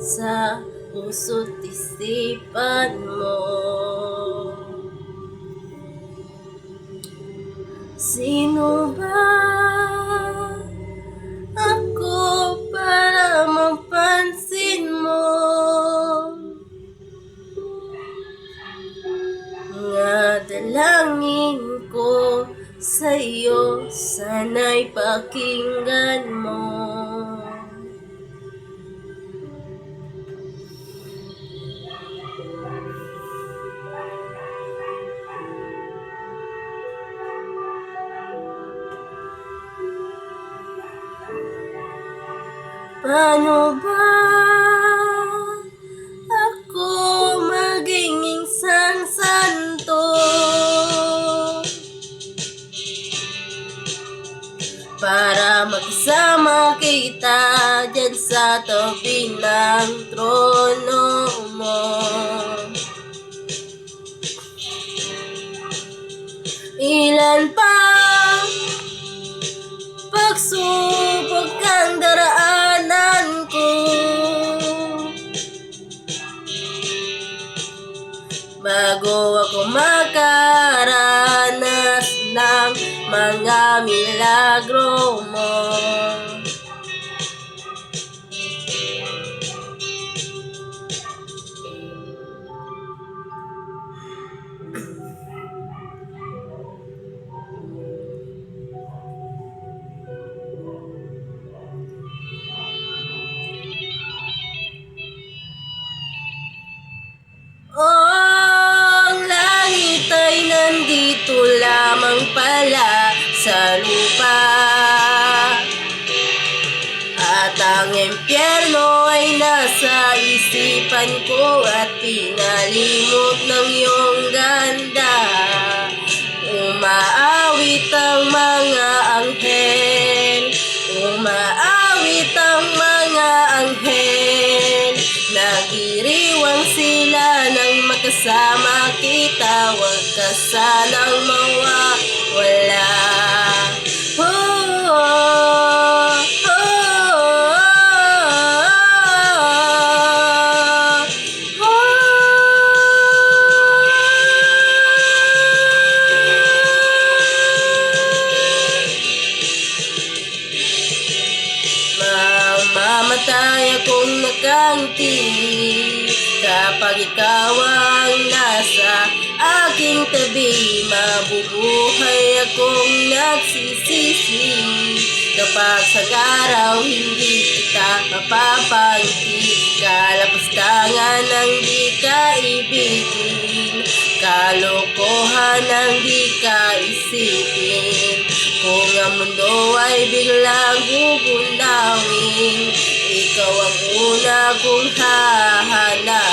sa puso't isipan mo. Sino ba ako para mapansin mo? Nga dalangin ko sa'yo, sana'y pakinggan mo. Paano ba ako maging isang santo para makisama kita dyan sa tabi ng trono mo? Ilan pa pagsubok ang daraanan ko, bago ako makaranas ng mga milagro mo. Ang langit ay nandito lamang pala sa lupa, at ang impyerno ay nasa isipan ko at pinalimot ng iyong ganda. Umaawit ang mga anghel, umaawit ang mga anghel, nagdiriwang sila nang makasama kita, huwag ka sanang mawawala. Mamamatay akong nakangiti kapag ikaw ang nasa aking tabi. Mabubuhay akong nagsisisi kapag sa araw hindi kita mapapangiti. Kalapastangan ang di ka ibigin, kalokohan ang di ka isipin. Kung ang mundo ay biglang gugunawin, ikaw ang una kong hahanapin.